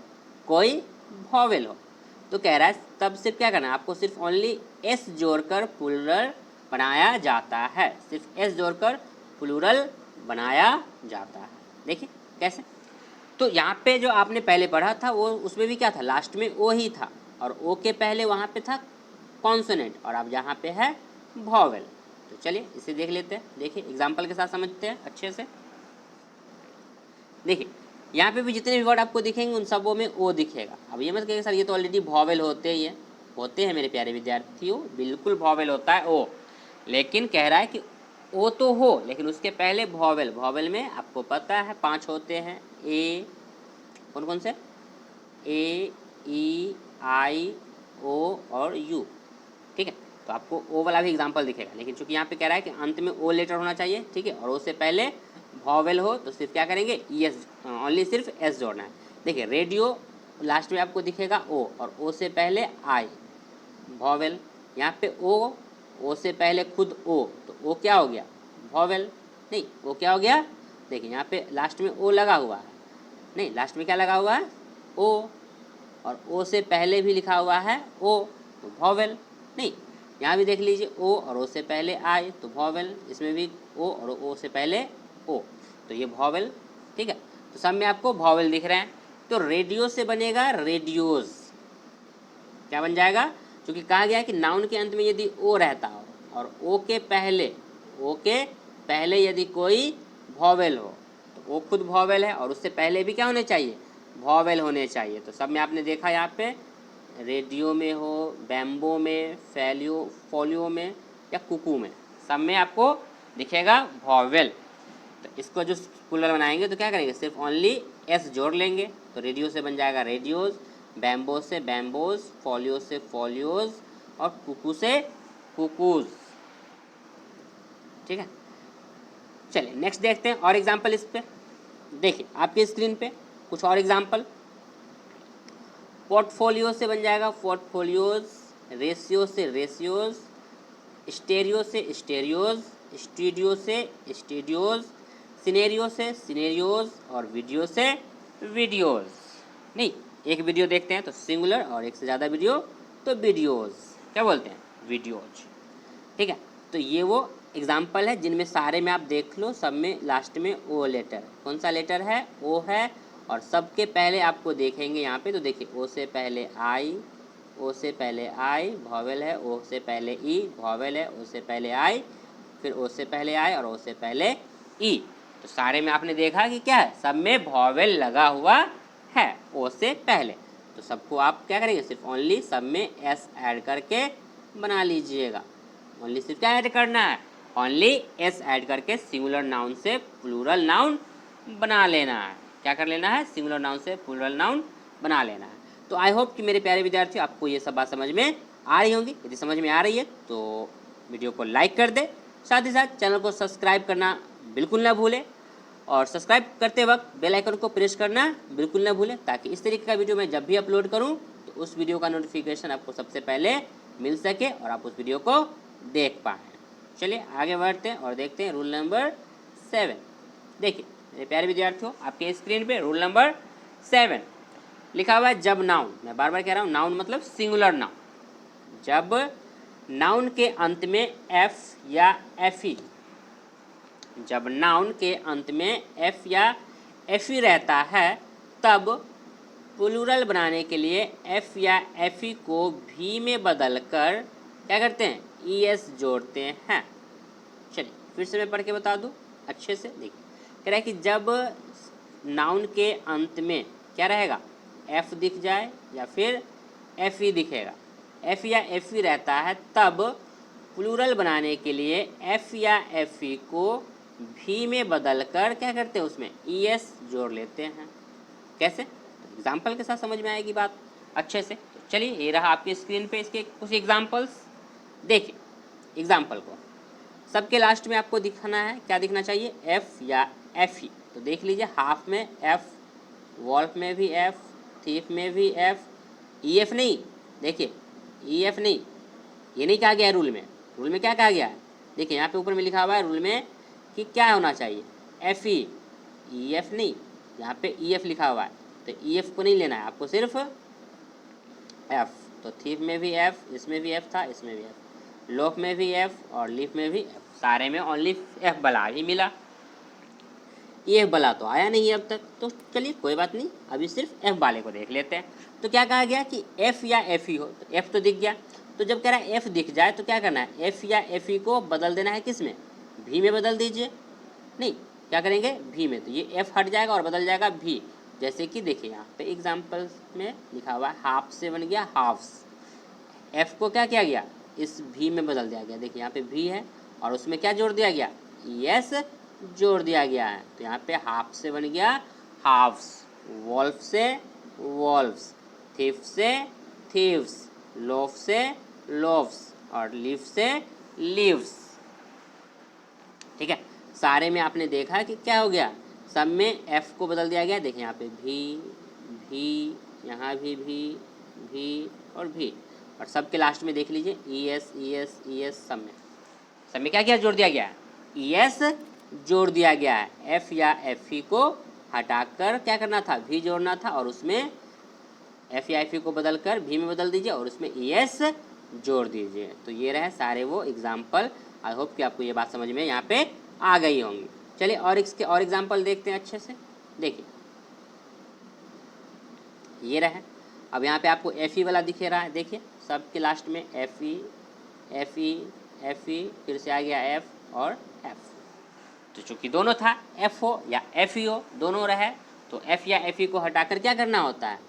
कोई वॉवेल हो। तो कह रहा है तब सिर्फ क्या करना है आपको? सिर्फ ओनली एस जोड़कर प्लूरल बनाया जाता है। सिर्फ एस जोड़कर प्लूरल बनाया जाता है। देखिए कैसे। तो यहाँ पे जो आपने पहले पढ़ा था वो उसमें भी क्या था? लास्ट में ओ ही था और ओ के पहले वहाँ पे था कॉन्सोनेंट और अब यहाँ पे है वॉवेल। तो चलिए इसे देख लेते हैं। देखिए एग्जाम्पल के साथ समझते हैं अच्छे से। देखिए यहाँ पे भी जितने भी वर्ड आपको दिखेंगे उन सबों में ओ दिखेगा। अब ये मत कहिए सर ये तो ऑलरेडी वॉवेल होते हैं मेरे प्यारे विद्यार्थियों, बिल्कुल वॉवेल होता है ओ। लेकिन कह रहा है कि ओ तो हो लेकिन उसके पहले वॉवेल में आपको पता है 5 होते हैं। ए, कौन कौन से? ए, ई, आई, ओ और यू। ठीक है, तो आपको ओ वाला भी एग्जाम्पल दिखेगा। लेकिन चूंकि यहाँ पे कह रहा है कि अंत में ओ लेटर होना चाहिए, ठीक है, और ओ से पहले वॉवेल हो तो सिर्फ क्या करेंगे? एस, ओनली सिर्फ एस जोड़ना है। देखिए रेडियो लास्ट में आपको दिखेगा ओ और ओ से पहले आई, वॉवेल। यहाँ पे ओ से पहले खुद ओ, तो ओ क्या हो गया? वॉवेल। नहीं, ओ क्या हो गया? देखिए यहाँ पे लास्ट में ओ लगा हुआ है। नहीं, लास्ट में क्या लगा हुआ है? ओ। और ओ से पहले भी लिखा हुआ है ओ, तो वॉवेल। नहीं, यहाँ भी देख लीजिए ओ और ओ से पहले आई तो वॉवेल। इसमें भी ओ और ओ से पहले ओ, तो ये वॉवेल। ठीक है, तो सब में आपको वॉवेल दिख रहे हैं। तो रेडियो से बनेगा रेडियोज। क्या बन जाएगा? क्योंकि कहा गया है कि नाउन के अंत में यदि ओ रहता हो और ओ के पहले यदि कोई वॉवेल हो तो ओ खुद वॉवेल है और उससे पहले भी क्या होने चाहिए? वॉवेल होने चाहिए। तो सब में आपने देखा यहाँ पे रेडियो में हो, बैम्बो में, फोलियो में या कुकू में, सब में आपको दिखेगा वॉवेल। तो इसको जो प्लूरल बनाएंगे तो क्या करेंगे? सिर्फ ओनली एस जोड़ लेंगे। तो रेडियो से बन जाएगा रेडियोज, बैम्बो से बैम्बोज, फोलियो से फोलियोज और कुकू से कुकूज। ठीक है, चलिए नेक्स्ट देखते हैं और एग्जाम्पल इस पे। देखिए आपकी स्क्रीन पे कुछ और एग्जाम्पल। पोर्टफोलियो से बन जाएगा पोर्टफोलियोज, रेशियो से रेशियोज, स्टेरियो से स्टेरियोज, स्टूडियो से स्टूडियोज, सिनेरियो से सिनेरियोज और वीडियो से वीडियोज। नहीं, एक वीडियो देखते हैं तो सिंगुलर और एक से ज़्यादा वीडियो तो वीडियोज। क्या बोलते हैं? वीडियोज। ठीक है, तो ये वो एग्जाम्पल है जिनमें सारे में आप देख लो सब में लास्ट में ओ लेटर। कौन सा लेटर है? ओ है। और सबके पहले आपको देखेंगे यहाँ पे तो देखिए ओ से पहले आई, ओ से पहले आई वॉवेल है, ओ से पहले ई वॉवेल है, ओ से पहले आई, फिर ओ से पहले आई और ओ से पहले ई। तो सारे में आपने देखा कि क्या है? सब में वॉवेल लगा हुआ है ओ से पहले। तो सबको आप क्या करेंगे? सिर्फ ओनली सब में एस ऐड करके बना लीजिएगा। ओनली सिर्फ क्या ऐड करना है? ओनली एस ऐड करके सिंगुलर नाउन से प्लूरल नाउन बना लेना है। क्या कर लेना है? सिंगुलर नाउन से प्लूरल नाउन बना लेना है। तो आई होप कि मेरे प्यारे विद्यार्थियों आपको ये सब बात समझ में आ रही होंगी। यदि समझ में आ रही है तो वीडियो को लाइक कर दे, साथ ही साथ चैनल को सब्सक्राइब करना बिल्कुल ना भूलें, और सब्सक्राइब करते वक्त बेल आइकन को प्रेस करना बिल्कुल ना भूलें, ताकि इस तरीके का वीडियो मैं जब भी अपलोड करूं तो उस वीडियो का नोटिफिकेशन आपको सबसे पहले मिल सके और आप उस वीडियो को देख पाएँ। चलिए आगे बढ़ते हैं और देखते हैं रूल नंबर 7। देखिए मेरे प्यारे विद्यार्थियों, आपके स्क्रीन पे रूल नंबर 7 लिखा हुआ है। जब नाउन, मैं बार बार कह रहा हूँ, नाउन मतलब सिंगुलर नाउन, जब नाउन के अंत में एफ या एफई, जब नाउन के अंत में एफ या एफई रहता है तब प्लूरल बनाने के लिए एफ या एफई को भी में बदलकर क्या करते हैं, ईएस जोड़ते हैं। चलिए फिर से मैं पढ़ के बता दूं अच्छे से। देखिए कह रहा है कि जब नाउन के अंत में क्या रहेगा, एफ दिख जाए या फिर एफ ई दिखेगा, एफ या एफ ई रहता है, तब प्लूरल बनाने के लिए एफ या एफ ई को भी में बदलकर क्या करते हैं, उसमें ई एस जोड़ लेते हैं। कैसे, एग्जाम्पल के साथ समझ में आएगी बात अच्छे से। तो चलिए ये रहा आपकी स्क्रीन पे इसके कुछ एग्जाम्पल्स। देखिए एग्जाम्पल को सबके लास्ट में आपको दिखाना है, क्या दिखना चाहिए, एफ या एफ ई। तो देख लीजिए, हाफ में एफ, वॉल्फ में भी एफ, थीफ में भी एफ, ई एफ नहीं, देखिए ई एफ नहीं, ये नहीं कहा गया है रूल में। रूल में क्या कहा गया है, देखिए यहाँ पे ऊपर में लिखा हुआ है रूल में कि क्या होना चाहिए, एफ ई, ई एफ नहीं, यहाँ पे ई एफ लिखा हुआ है, तो ई एफ को नहीं लेना है आपको, सिर्फ एफ। तो थीफ में भी एफ, इसमें भी एफ था, इसमें भी एफ, लोफ में भी एफ और लीफ में भी एफ, सारे में ओनली एफ बला ही मिला, ये बला तो आया नहीं है अब तक। तो चलिए कोई बात नहीं, अभी सिर्फ एफ वाले को देख लेते हैं। तो क्या कहा गया कि एफ या एफ ई हो, तो एफ तो दिख गया। तो जब कह रहा है एफ दिख जाए तो क्या करना है, एफ या एफ ई को बदल देना है, किस में, भी में बदल दीजिए। नहीं, क्या करेंगे, भी में, तो ये एफ हट जाएगा और बदल जाएगा भी। जैसे कि देखिए यहाँ पे एग्जाम्पल में लिखा हुआ है, हाफ से बन गया हाफ्स, एफ को क्या किया गया, इस भी में बदल दिया गया। देखिए यहाँ पे भी है और उसमें क्या जोड़ दिया गया, यस जोड़ दिया गया है। तो यहाँ पे हाफ से बन गया हाफ्स, वॉल्फ से वॉल्फ्स, थीफ से थीव्स, लोफ से लोफ्स और लीफ से लीव्स। ठीक है, सारे में आपने देखा कि क्या हो गया, सब में एफ को बदल दिया गया। देखिए यहाँ पे भी, यहाँ भी और भी, और सबके लास्ट में देख लीजिए E S E S E S, सब में क्या क्या जोड़ दिया गया है, ई एस जोड़ दिया गया है। एफ या एफ ई को हटाकर क्या करना था, भी जोड़ना था, और उसमें एफ या एफ ई को बदलकर भी में बदल दीजिए और उसमें ई एस जोड़ दीजिए। तो ये रहे सारे वो एग्जाम्पल। आई होप कि आपको ये बात समझ में यहाँ पे आ गई होंगी। चलिए और इसके और एग्जाम्पल देखते हैं अच्छे से। देखिए ये रहे, अब यहाँ पे आपको एफ ई वाला दिख रहा है, देखिए सबके लास्ट में F E F E F E, फिर से आ गया एफ और एफ। तो चूंकि दोनों था, एफ हो या एफ ई हो, दोनों रहे, तो एफ या एफ ई को हटाकर क्या करना होता है,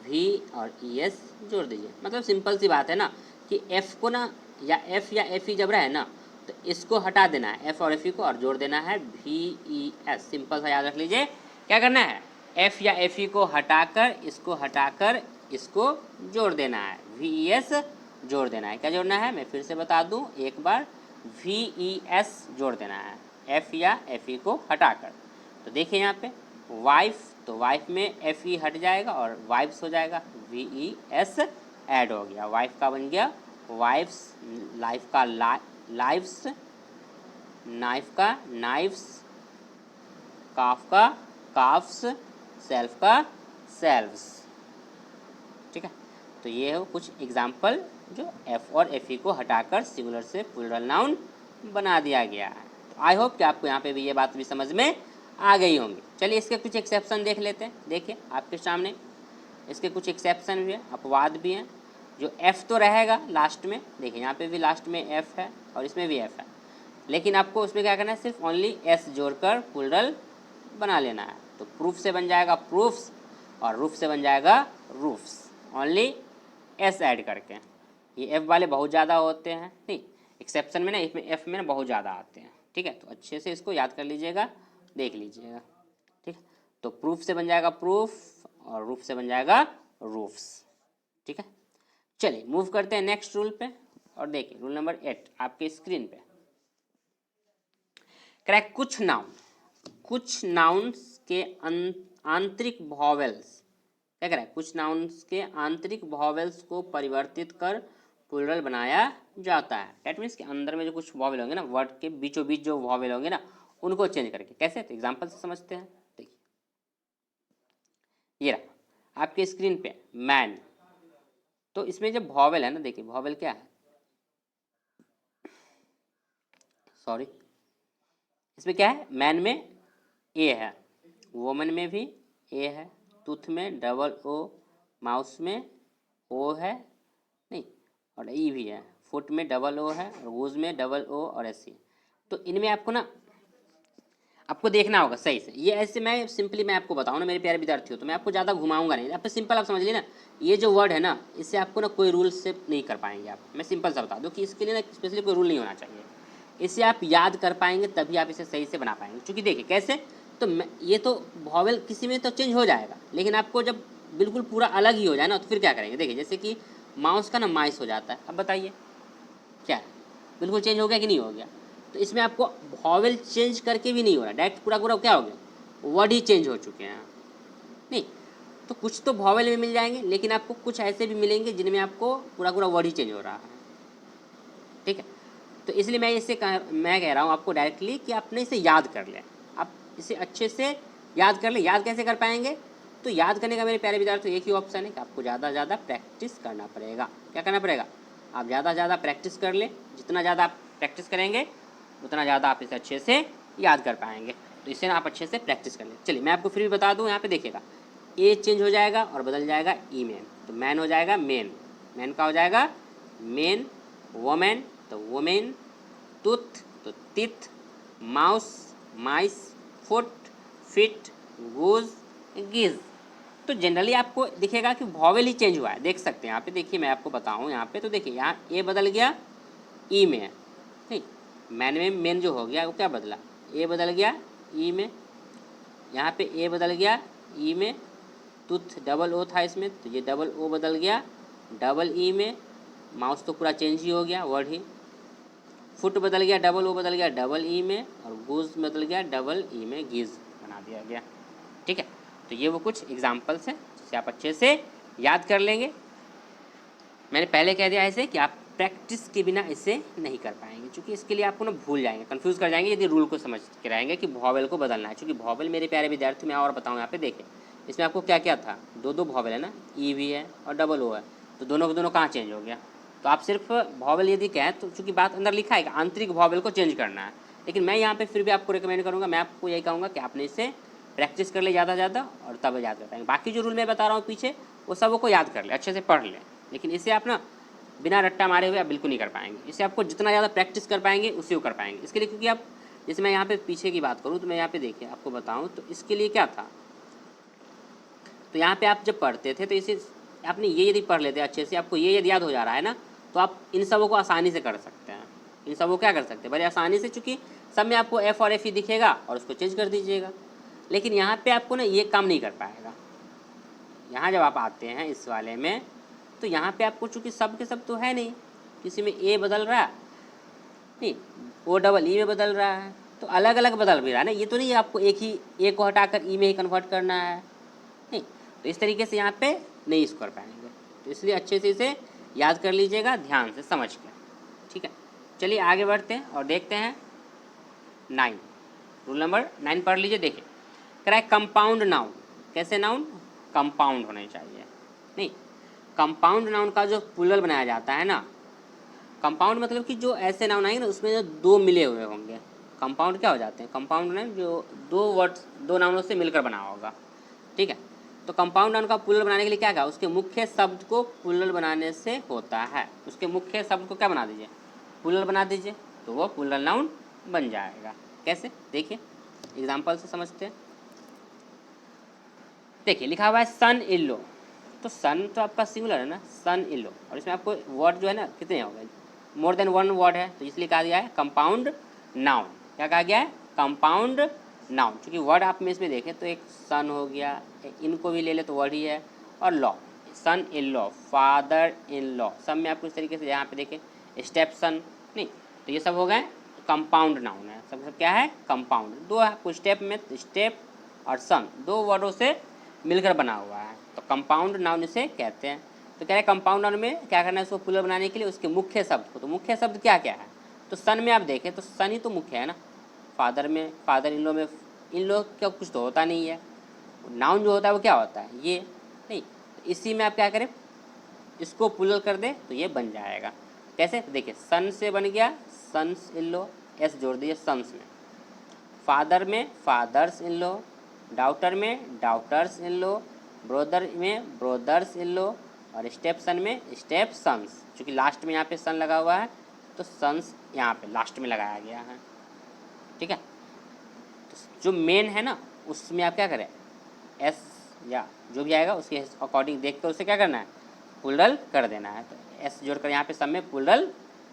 भी और ई एस जोड़ दीजिए। मतलब सिंपल सी बात है ना, कि एफ को ना, या एफ या एफ ई जब रहे ना, तो इसको हटा देना है, एफ और एफ ई को, और जोड़ देना है भी ई एस। सिंपल सा याद रख लीजिए, क्या करना है, एफ या एफ ई को हटाकर इसको जोड़ देना है, वी ई एस जोड़ देना है। क्या जोड़ना है, मैं फिर से बता दूं एक बार, वी ई एस जोड़ देना है एफ या एफ ई को हटाकर। तो देखिए यहाँ पे वाइफ, तो वाइफ में एफ ई हट जाएगा और वाइफ्स हो जाएगा, वी ई एस ऐड हो गया, वाइफ का बन गया वाइफ्स, लाइफ का लाइफ्स, नाइफ का नाइफ्स, काफ का काफ्स, सेल्फ का सेल्व्स। ठीक है, तो ये हो कुछ एग्जाम्पल जो एफ और एफ ई को हटाकर सिंगुलर से प्लूरल नाउन बना दिया गया है। तो आई होप कि आपको यहाँ पे भी ये बात भी समझ में आ गई होंगी। चलिए इसके कुछ एक्सेप्शन देख लेते हैं। देखिए आपके सामने इसके कुछ एक्सेप्शन भी है, अपवाद भी हैं। जो एफ़ तो रहेगा लास्ट में, देखिए यहाँ पे भी लास्ट में एफ़ है और इसमें भी एफ़ है, लेकिन आपको उसमें क्या करना है, सिर्फ ओनली एस जोड़कर प्लूरल बना लेना है। तो प्रूफ से बन जाएगा प्रूफ्स और रूफ से बन जाएगा रूफ्स, ओनली एस ऐड करके। ये एफ वाले बहुत ज़्यादा होते हैं, नहीं एक्सेप्शन में ना, इसमें एफ में ना बहुत ज़्यादा आते हैं। ठीक है, तो अच्छे से इसको याद कर लीजिएगा, देख लीजिएगा। ठीक है, तो प्रूफ से बन जाएगा प्रूफ और रूफ से बन जाएगा roofs। ठीक है, चलिए मूव करते हैं नेक्स्ट रूल पे और देखिए रूल नंबर 8 आपके स्क्रीन पे। करेक्ट, कुछ नाउन्स के आंतरिक वॉवेल्स, क्या करें, कुछ नाउन्स के आंतरिक वॉवेल्स को परिवर्तित कर प्लूरल बनाया जाता है। दैट मीन्स के अंदर में जो कुछ वॉवेल होंगे ना, वर्ड के बीचों बीच जो वॉवेल होंगे ना, उनको चेंज करके। कैसे, तो एग्जांपल से समझते हैं। देखिए ये रहा आपके स्क्रीन पे मैन, तो इसमें जब वॉवेल है ना, देखिए वॉवेल क्या है, सॉरी, इसमें क्या है, मैन में ए है, वोमन में भी ए है, टूथ में डबल ओ, माउस में ओ है नहीं और ई भी है, फुट में डबल ओ है और वूज में डबल ओ और एस सी। तो इनमें आपको ना आपको देखना होगा सही से। ये ऐसे मैं सिंपली मैं आपको बताऊँ ना मेरे प्यारे विद्यार्थियों, तो मैं आपको ज़्यादा घुमाऊंगा नहीं, आप सिंपल आप समझ लिए ना। ये जो वर्ड है ना, इससे आपको ना कोई रूल से नहीं कर पाएंगे आप। मैं सिंपल सा बता दूँ कि इसके लिए ना स्पेशली कोई रूल नहीं होना चाहिए, इसे आप याद कर पाएंगे तभी आप इसे सही से बना पाएंगे। क्योंकि देखिए कैसे, तो ये तो वॉवेल किसी में तो चेंज हो जाएगा, लेकिन आपको जब बिल्कुल पूरा अलग ही हो जाए ना, तो फिर क्या करेंगे। देखिए जैसे कि माउस का ना माइस हो जाता है, अब बताइए क्या है, बिल्कुल चेंज हो गया कि नहीं हो गया। तो इसमें आपको वॉवेल चेंज करके भी नहीं हो रहा, डायरेक्ट पूरा पूरा क्या हो गया, वर्ड ही चेंज हो चुके हैं नहीं। तो कुछ तो वॉवेल में मिल जाएंगे, लेकिन आपको कुछ ऐसे भी मिलेंगे जिनमें आपको पूरा पूरा वर्ड ही चेंज हो रहा है। ठीक है, तो इसलिए मैं कह रहा हूँ आपको डायरेक्टली कि आपने इसे याद कर लें, आप इसे अच्छे से याद कर लें। याद कैसे कर पाएंगे, तो याद करने का मेरे प्यारे विद्यार्थियों एक ही ऑप्शन है कि आपको ज़्यादा से ज़्यादा प्रैक्टिस करना पड़ेगा। क्या करना पड़ेगा, आप ज़्यादा से ज़्यादा प्रैक्टिस कर लें। जितना ज़्यादा आप प्रैक्टिस करेंगे उतना ज़्यादा आप इसे अच्छे से याद कर पाएंगे। तो इससे ना आप अच्छे से प्रैक्टिस कर लें। चलिए मैं आपको फिर भी बता दूँ, यहाँ पे देखिएगा ए चेंज हो जाएगा और बदल जाएगा ई में, तो मैन हो जाएगा मेन, मैन का हो जाएगा मेन, वोमेन तो वोमेन, टूथ तो teeth, mouse mice, foot feet, goose geese. तो जनरली आपको दिखेगा कि वॉवेल ही चेंज हुआ है, देख सकते हैं यहाँ पे। देखिए मैं आपको बताऊँ यहाँ पे, तो देखिए यहाँ ए बदल गया ई में, नहीं मैन में मेन जो हो गया वो क्या बदला, ए बदल गया ई में, यहाँ पे ए बदल गया ई में, टूथ डबल ओ था इसमें, तो ये डबल ओ बदल गया डबल ई में, माउस तो पूरा चेंज ही हो गया वर्ड ही, फुट बदल गया डबल ओ बदल गया डबल ई में, और गूज बदल गया डबल ई में गिज बना दिया गया। ठीक है, तो ये वो कुछ एग्जाम्पल्स हैं जिसे आप अच्छे से याद कर लेंगे। मैंने पहले कह दिया ऐसे कि आप प्रैक्टिस के बिना इसे नहीं कर पाएंगे, क्योंकि इसके लिए आपको ना भूल जाएंगे, कंफ्यूज कर जाएंगे यदि रूल को समझ के रहेंगे कि वॉवेल को बदलना है। क्योंकि वॉवेल मेरे प्यारे विद्यार्थी मैं और बताऊँ यहाँ पे देखें, इसमें आपको क्या क्या था, दो वॉवेल है ना, ई भी है और डबल ओ है, तो दोनों के दोनों कहाँ चेंज हो गया। तो आप सिर्फ वॉवेल यदि कहें तो चूँकि बात अंदर लिखा है कि आंतरिक वॉवेल को चेंज करना है, लेकिन मैं यहाँ पे फिर भी आपको रिकमेंड करूँगा, मैं आपको यही कहूँगा कि आपने इसे प्रैक्टिस कर ले ज़्यादा ज़्यादा और तब याद कर पाएंगे। बाकी जो रूल मैं बता रहा हूँ पीछे वो सब को याद कर ले, अच्छे से पढ़ लें, लेकिन इसे आप ना बिना रट्टा मारे हुए आप बिल्कुल नहीं कर पाएंगे। इसे आपको जितना ज़्यादा प्रैक्टिस कर पाएंगे उसी को कर पाएंगे। इसके लिए क्योंकि आप जैसे मैं यहाँ पे पीछे की बात करूँ तो मैं यहाँ पे देखिए आपको बताऊँ, तो इसके लिए क्या था, तो यहाँ पे आप जब पढ़ते थे तो इसे आपने ये यदि पढ़ लेते अच्छे से, आपको ये यदि याद हो जा रहा है ना, तो आप इन सबों को आसानी से कर सकते हैं। इन सबों क्या कर सकते हैं बड़े आसानी से, चूँकि सब में आपको एफ और एफ ही दिखेगा और उसको चेंज कर दीजिएगा। लेकिन यहाँ पे आपको ना ये काम नहीं कर पाएगा। यहाँ जब आप आते हैं इस वाले में, तो यहाँ पे आपको चूँकि सब के सब तो है नहीं, किसी में ए बदल रहा है नहीं, ओ डबल ई में बदल रहा है, तो अलग अलग बदल भी रहा है ना, ये तो नहीं आपको एक ही ए को हटाकर ई में ही कन्वर्ट करना है नहीं। तो इस तरीके से यहाँ पे नहीं इसको कर पाएंगे, तो इसलिए अच्छे से इसे याद कर लीजिएगा ध्यान से समझ के। ठीक है, चलिए आगे बढ़ते हैं और देखते हैं 9, रूल नंबर 9 पढ़ लीजिए। देखिए करेक्ट, कंपाउंड नाउन, कैसे नाउन कंपाउंड होने चाहिए नहीं। कंपाउंड नाउन का जो प्लूरल बनाया जाता है ना, कंपाउंड मतलब कि जो ऐसे नाउन आएंगे ना उसमें जो दो मिले हुए होंगे, कंपाउंड क्या हो जाते हैं, कंपाउंड नाउन जो दो वर्ड्स दो नाउनों से मिलकर बना होगा। ठीक है, तो कंपाउंड नाउन का प्लूरल बनाने के लिए क्या कहा, उसके मुख्य शब्द को प्लूरल बनाने से होता है। उसके मुख्य शब्द को क्या बना दीजिए, प्लूरल बना दीजिए, तो वो प्लूरल नाउन बन जाएगा। कैसे, देखिए एग्जाम्पल से समझते हैं। देखिए लिखा हुआ है सन इन लो, तो सन तो आपका सिंगुलर है ना, सन इन लो, और इसमें आपको वर्ड जो है ना कितने हो गए, मोर देन वन वर्ड है, तो इसलिए कहा गया है कंपाउंड नाउन। क्या कहा गया है, कंपाउंड नाउन। क्योंकि वर्ड आप में इसमें देखें तो एक सन हो गया, इनको भी ले ले तो वर्ड ही है, और law, son in law, father in law, सब में आपको इस तरीके से यहाँ पे देखें स्टेप सन, नहीं तो ये सब हो गए कंपाउंड नाउन है, सब क्या है कंपाउंड। दो आपको स्टेप में स्टेप और सन दो वर्डों से मिलकर बना हुआ है, तो कंपाउंड नाउन इसे कहते हैं। तो कह रहे हैं कंपाउंड नाउन में क्या करना है इसको प्लूरल बनाने के लिए उसके मुख्य शब्द को, तो मुख्य शब्द क्या क्या है, तो सन में आप देखें तो सन ही तो मुख्य है ना, फादर में फादर इन लॉ में इन लॉ क्या कुछ तो होता नहीं है, नाउन जो होता है वो क्या होता है ये, नहीं तो इसी में आप क्या करें इसको प्लूरल कर दें तो ये बन जाएगा। कैसे, तो देखिए सन से बन गया सन्स इन लॉ, एस जोड़ दीजिए सन्स में, फादर में फादर्स इन लॉ, डाउटर में डाउटर्स इन लॉ, ब्रोदर में ब्रोदर्स इन लॉ, और स्टेप सन में स्टेप सन्स, चूँकि लास्ट में यहाँ पे सन लगा हुआ है तो सन्स यहाँ पे लास्ट में लगाया गया है। ठीक है, तो जो मेन है ना उसमें आप क्या करें एस या जो भी आएगा उसके अकॉर्डिंग देख कर उसे क्या करना है प्लूरल कर देना है, तो एस जोड़कर यहाँ पे सब में प्लूरल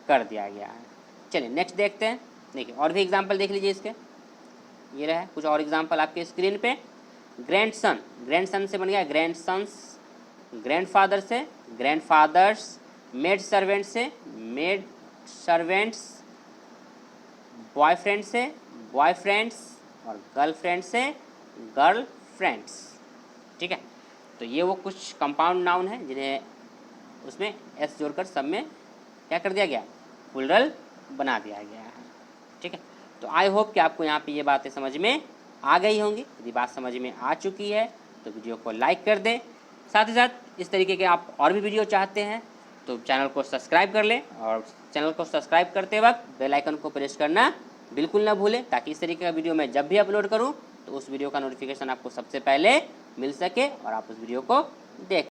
कर दिया गया है। चलिए नेक्स्ट देखते हैं, देखिए और भी एग्जांपल देख लीजिए इसके, ये रहा कुछ और एग्जांपल आपके स्क्रीन पे। ग्रैंडसन, ग्रैंडसन से बन गया ग्रैंड सन्स, ग्रैंडफादर से ग्रैंडफादर्स, मेड सर्वेंट से मेड सर्वेंट्स, बॉयफ्रेंड से बॉयफ्रेंड्स, और गर्लफ्रेंड से गर्लफ्रेंड्स। ठीक है, तो ये वो कुछ कंपाउंड नाउन है जिन्हें उसमें एस जोड़कर सब में क्या कर दिया गया प्लूरल बना दिया गया है। ठीक है, तो आई होप कि आपको यहाँ पे ये बातें समझ में आ गई होंगी। यदि बात समझ में आ चुकी है तो वीडियो को लाइक कर दें, साथ ही साथ इस तरीके के आप और भी वीडियो चाहते हैं तो चैनल को सब्सक्राइब कर लें, और चैनल को सब्सक्राइब करते वक्त बेल आइकन को प्रेस करना बिल्कुल ना भूलें, ताकि इस तरीके का वीडियो मैं जब भी अपलोड करूँ तो उस वीडियो का नोटिफिकेशन आपको सबसे पहले मिल सके और आप उस वीडियो को देख